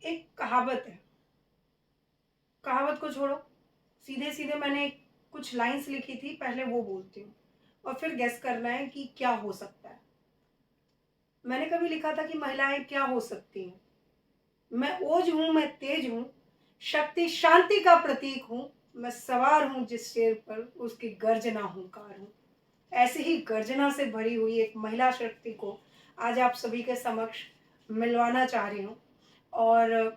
एक कहावत है, कहावत को छोड़ो, सीधे सीधे मैंने कुछ लाइंस लिखी थी, पहले वो बोलती हूँ और फिर गेस करना है कि क्या हो सकता है। मैंने कभी लिखा था कि महिलाएं क्या हो सकती हैं। मैं ओज हूं, मैं तेज हूं, शक्ति शांति का प्रतीक हूं, मैं सवार हूं जिस शेर पर, उसकी गर्जना हुंकार हूं। ऐसे ही गर्जना से भरी हुई एक महिला शक्ति को आज आप सभी के समक्ष मिलवाना चाह रही हूँ। और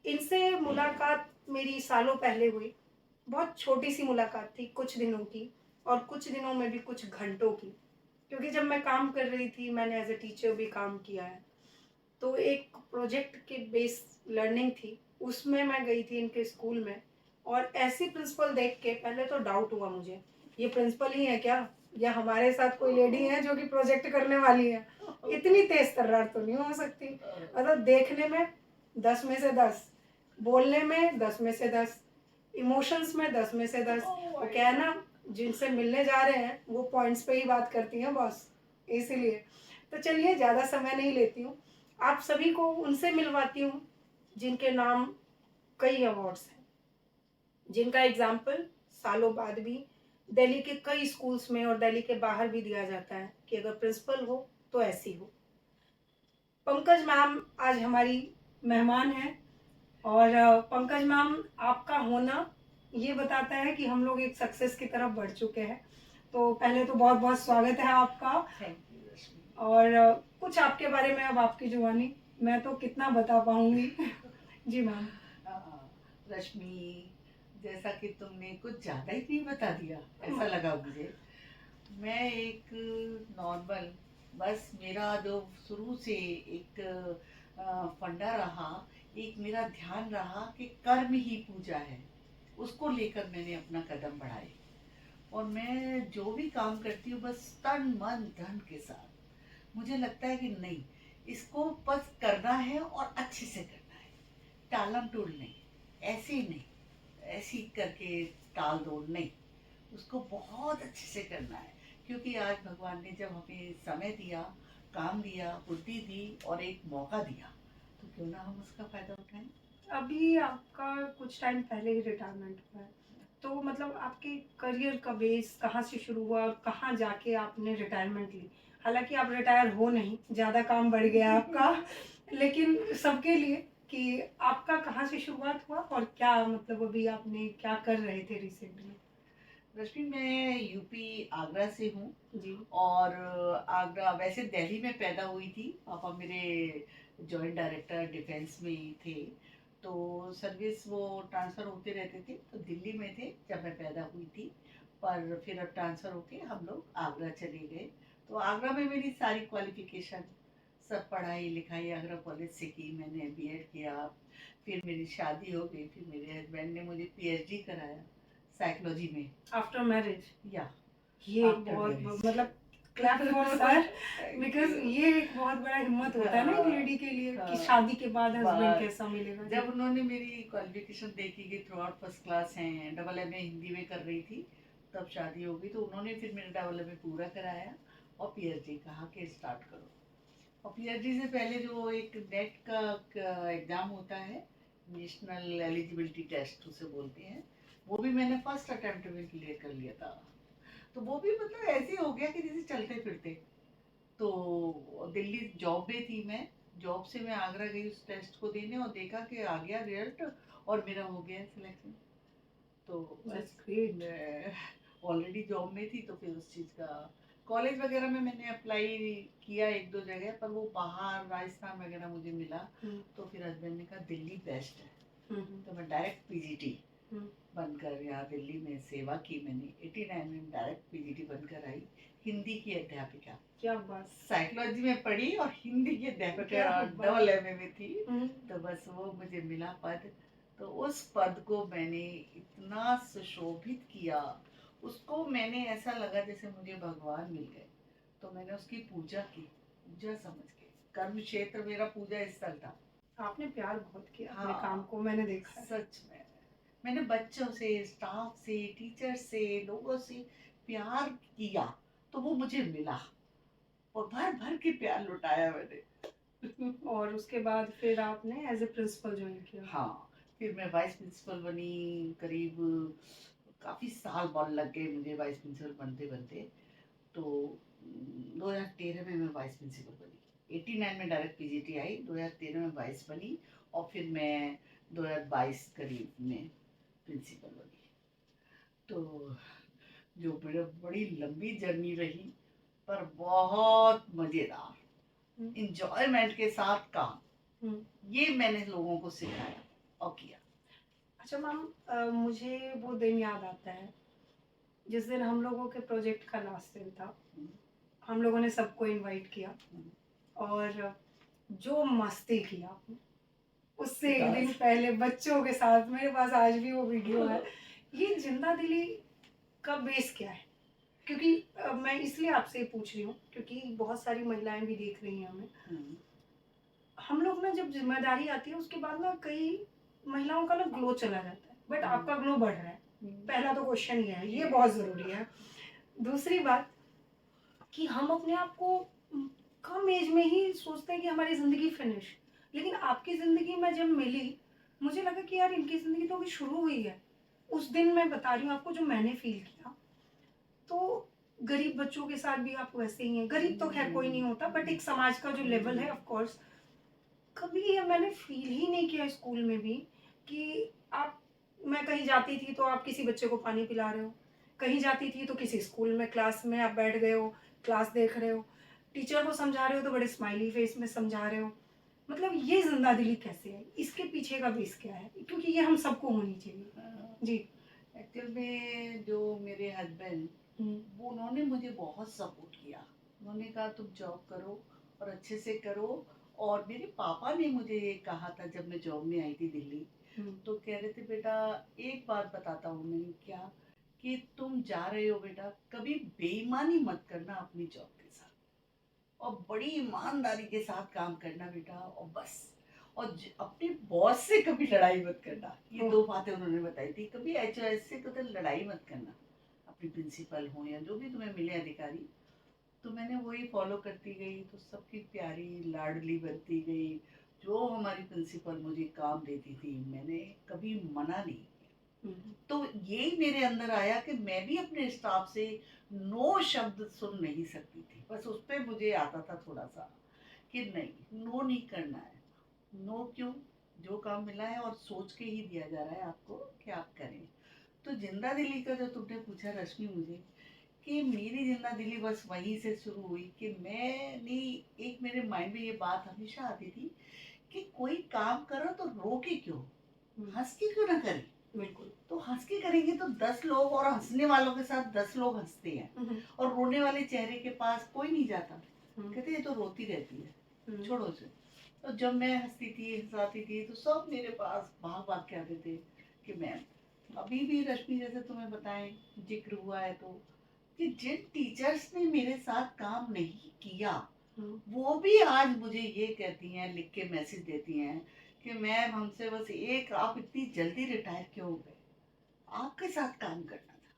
इनसे मुलाकात मेरी सालों पहले हुई। बहुत छोटी सी मुलाकात थी, कुछ दिनों की, और कुछ दिनों में भी कुछ घंटों की, क्योंकि जब मैं काम कर रही थी, मैंने एज ए टीचर भी काम किया है, तो एक प्रोजेक्ट की बेस लर्निंग थी, उसमें मैं गई थी इनके स्कूल में। और ऐसी प्रिंसिपल देख के पहले तो डाउट हुआ मुझे, ये प्रिंसिपल ही है क्या, या हमारे साथ कोई लेडी है जो कि प्रोजेक्ट करने वाली है। इतनी तेज तर्रार तो नहीं हो सकती। मतलब देखने में 10 में से 10, बोलने में 10 में से 10, इमोशंस में 10 में से 10। वो क्या है ना, जिनसे मिलने जा रहे हैं वो पॉइंट्स पे ही बात करती हैं बॉस, इसीलिए। तो चलिए ज़्यादा समय नहीं लेती हूँ, आप सभी को उनसे मिलवाती हूँ जिनके नाम कई अवार्ड्स हैं, जिनका एग्जाम्पल सालों बाद भी दिल्ली के कई स्कूल्स में और दिल्ली के बाहर भी दिया जाता है कि अगर प्रिंसिपल हो तो ऐसी हो। पंकज मैम आज हमारी मेहमान हैं। और पंकज मैम, आपका होना ये बताता है कि हम लोग एक सक्सेस की तरफ बढ़ चुके हैं। तो पहले तो बहुत बहुत स्वागत है आपका। थैंक यू रश्मि। और कुछ आपके बारे में, अब आपकी जुबानी, मैं तो कितना बता पाऊंगी। जी मैम। रश्मि, जैसा कि तुमने कुछ ज़्यादा ही नहीं बता दिया ऐसा लगा मुझे। मैं एक नॉर्मल, बस मेरा जो शुरू से एक फंडा रहा, एक मेरा ध्यान रहा कि कर्म ही पूजा है, उसको लेकर मैंने अपना कदम बढ़ाए। और मैं जो भी काम करती हूँ बस तन मन धन के साथ। मुझे लगता है कि नहीं, इसको बस करना है और अच्छे से करना है, टालम टूल नहीं, ऐसे ही नहीं, ऐसी करके टाल दो नहीं, उसको बहुत अच्छे से करना है। क्योंकि आज भगवान ने जब हमें समय दिया, काम दिया, बुद्धि दी और एक मौका दिया, तो क्यों ना हम उसका फायदा उठाएं। अभी आपका कुछ टाइम पहले ही रिटायरमेंट हुआ है, तो मतलब आपके करियर का बेस कहाँ से शुरू हुआ और कहाँ जाके आपने रिटायरमेंट ली। हालांकि आप रिटायर हो नहीं, ज़्यादा काम बढ़ गया आपका, लेकिन सबके लिए कि आपका कहाँ से शुरुआत हुआ और क्या मतलब अभी आपने क्या कर रहे थे रिसेंटली। रश्मि, मैं यूपी आगरा से हूँ। जी। और आगरा, वैसे दिल्ली में पैदा हुई थी। पापा मेरे जॉइंट डायरेक्टर डिफेंस में ही थे, तो सर्विस वो ट्रांसफ़र होते रहते थे, तो दिल्ली में थे जब मैं पैदा हुई थी। पर फिर अब ट्रांसफ़र होके हम लोग आगरा चले गए। तो आगरा में मेरी सारी क्वालिफिकेशन, सब पढ़ाई लिखाई आगरा कॉलेज से की मैंने, बीएड किया। फिर मेरी शादी हो गई, फिर मेरे हस्बैंड ने मुझे पीएचडी कराया साइकोलॉजी में। After marriage. या ये आफ्टर बहुत मैरिज। मतलब क्लैप फॉर सर, बिकॉज ये एक बहुत बड़ा हिम्मत होता है ना एक लेडी के लिए कि शादी के बाद हस्बैंड कैसा मिलेगा। जब उन्होंने मेरी क्वालिफिकेशन देखी कि थ्रू आउट फर्स्ट क्लास हैं, डबल एम ए हिंदी में कर रही थी, तब शादी हो गई। तो उन्होंने फिर मेरा डबल एम ए पूरा कराया और पीएचडी कहा कि स्टार्ट करो। और पीएचडी से पहले जो एक नेट का एग्ज़ाम होता है, नेशनल एलिजिबिलिटी टेस्ट उसे बोलते हैं, वो भी मैंने फर्स्ट अटेम्प्ट में क्लियर कर लिया था। तो वो भी मतलब ऐसे हो गया कि जैसे चलते फिरते। तो दिल्ली जॉब में थी मैं, जॉब से मैं आगरा गई उस टेस्ट को देने और देखा कि आ गया रिजल्ट और मेरा हो गया सिलेक्शन। तो That's बस great. मैं ऑलरेडी जॉब में थी, तो फिर उस चीज़ का कॉलेज वगैरह में मैंने अप्लाई किया एक दो जगह, पर वो बाहर राजस्थान वगैरह मुझे मिला। तो फिर हस्बैंड ने कहा दिल्ली बेस्ट है। तो मैं डायरेक्ट पीजीटी बनकर यहाँ दिल्ली में सेवा की मैंने। 89 में डायरेक्ट पीजीटी बनकर आई, हिंदी की अध्यापिका। क्या बात। साइकोलॉजी में पढ़ी और हिंदी की अध्यापिका डबल एमए में थी। तो बस वो मुझे मिला पद। तो उस पद को मैंने इतना सुशोभित किया, उसको मैंने ऐसा लगा जैसे मुझे भगवान मिल गए। तो मैंने उसकी पूजा की, पूजा समझ के। कर्म क्षेत्र मेरा पूजा स्थल था। आपने प्यार बहुत किया अपने हाँ, काम को, मैंने देखा है। सच में मैंने बच्चों से, स्टाफ से, टीचर से, लोगों से प्यार किया, तो वो मुझे मिला और भर भर के प्यार लुटाया मैंने। और उसके बाद फिर आपने एज ए प्रिंसिपल ज्वाइन किया। हाँ, फिर मैं वाइस प्रिंसिपल बनी। करीब काफ़ी साल बाद लग गए मुझे वाइस प्रिंसिपल बनते बनते। तो 2013 में मैं वाइस प्रिंसिपल बनी। 89 में डायरेक्ट पीजीटी आई, 2013 में वाइस बनी, और फिर मैं 2022 करीब में प्रिंसिपल बनी। तो जो बड़ी लंबी जर्नी रही, पर बहुत मज़ेदार, इंजॉयमेंट के साथ काम, ये मैंने लोगों को सिखाया और किया। अच्छा मैम, मुझे वो दिन याद आता है जिस दिन हम लोगों के प्रोजेक्ट का लास्ट दिन था। हम लोगों ने सबको इनवाइट किया और जो मस्ती की आपने, उससे एक दिन पहले बच्चों के साथ, मेरे पास आज भी वो वीडियो है। ये जिंदा दिली का बेस क्या है? क्योंकि मैं इसलिए आपसे पूछ रही हूँ क्योंकि बहुत सारी महिलाएं भी देख रही हैं हमें। हम लोग ना जब जिम्मेदारी आती है उसके बाद ना कई महिलाओं का ना ग्लो चला जाता है, बट आपका ग्लो बढ़ रहा है। पहला तो क्वेश्चन ये बहुत जरूरी है। दूसरी बात कि हम अपने आप को कम एज में ही सोचते हैं कि हमारी जिंदगी फिनिश, लेकिन आपकी जिंदगी में जब मिली मुझे लगा कि यार इनकी जिंदगी तो अभी शुरू हुई है। उस दिन मैं बता रही हूँ आपको जो मैंने फील किया। तो गरीब बच्चों के साथ भी आप वैसे ही हैं। गरीब तो खैर कोई नहीं होता, बट एक समाज का जो लेवल है ऑफ कोर्स, कभी ये मैंने फील ही नहीं किया स्कूल में भी कि आप, मैं कहीं जाती थी तो आप किसी बच्चे को पानी पिला रहे हो, कहीं जाती थी तो किसी स्कूल में क्लास में आप बैठ गए हो, क्लास देख रहे हो, टीचर को समझा रहे हो तो बड़े स्माइली फेस में समझा रहे हो। मतलब ये जिंदा दिली कैसे है, इसके पीछे का बेस क्या है? क्योंकि ये हम सबको होनी चाहिए। जी। एक्चुअल में जो मेरे हस्बैंड, वो उन्होंने मुझे बहुत सपोर्ट किया। उन्होंने कहा तुम जॉब करो और अच्छे से करो। और मेरे पापा ने मुझे ये कहा था जब मैं जॉब में आई थी दिल्ली, तो कह रहे थे बेटा एक बात बताता हूँ मैं, क्या, कि तुम जा रहे हो बेटा, कभी बेईमानी मत करना अपनी जॉब के साथ, और बड़ी ईमानदारी के साथ काम करना बेटा, और बस। और अपने बॉस से कभी लड़ाई मत करना। ये दो बातें उन्होंने बताई थी। कभी एचओएस से कभी लड़ाई मत करना, अपनी प्रिंसिपल हो या जो भी तुम्हें मिले अधिकारी। तो मैंने वही फॉलो करती गई, तो सबकी प्यारी लाडली बनती गई। जो हमारी प्रिंसिपल मुझे काम देती थी मैंने कभी मना नहीं किया। तो यही मेरे अंदर आया कि मैं भी अपने स्टाफ से नो शब्द सुन नहीं सकती थी। बस उस पर मुझे आता था थोड़ा सा कि नहीं, नो नहीं करना है। नो क्यों, जो काम मिला है और सोच के ही दिया जा रहा है आपको कि आप करें। तो जिंदा दिली का जो तुमने पूछा रश्मि मुझे, कि मेरी जिंदा दिली बस वहीं से शुरू हुई कि मैंने, एक मेरे माइंड में ये बात हमेशा आती थी कि कोई काम करो तो रो के क्यों, हंस के क्यों ना करें। बिल्कुल। तो हंस के करेंगे तो 10 लोग, और हंसने वालों के साथ 10 लोग हंसते हैं, और रोने वाले चेहरे के पास कोई नहीं जाता। कहते ये तो रोती रहती है, छोड़ो उसे। तो जब मैं हंसती थी हंसाती थी तो सब मेरे पास भाग भाग के आते थे कि मैम, अभी भी रश्मि जैसे तुम्हें बताएं जिक्र हुआ है, तो कि जिन टीचर्स ने मेरे साथ काम नहीं किया वो भी आज मुझे ये कहती हैं, लिख के मैसेज देती हैं कि मैम हमसे बस एक, आप इतनी जल्दी रिटायर क्यों हो गए, आपके साथ काम करना था।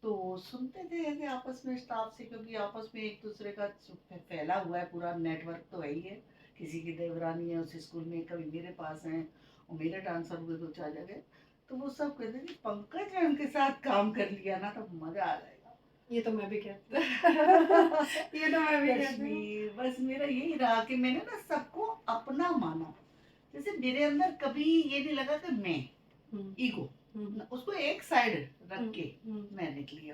तो सुनते थे ऐसे आपस में स्टाफ से, क्योंकि आपस में एक दूसरे का फैला हुआ है पूरा नेटवर्क, तो है ही है। किसी की देवरानी है उस स्कूल में, कभी मेरे पास हैं, और मेरे ट्रांसफर हुए 2-4 जगह। तो वो सब कहते थे पंकज मैम के साथ काम कर लिया ना तो मजा आ जाएगा। ये तो मैं भी कहती ये तो मैं भी कहती हूँ। बस मेरा यही रहा कि मैंने ना सबको अपना माना। जैसे मेरे अंदर कभी ये नहीं लगा कि मैं ईगो, उसको एक साइड रख के मैं निकली।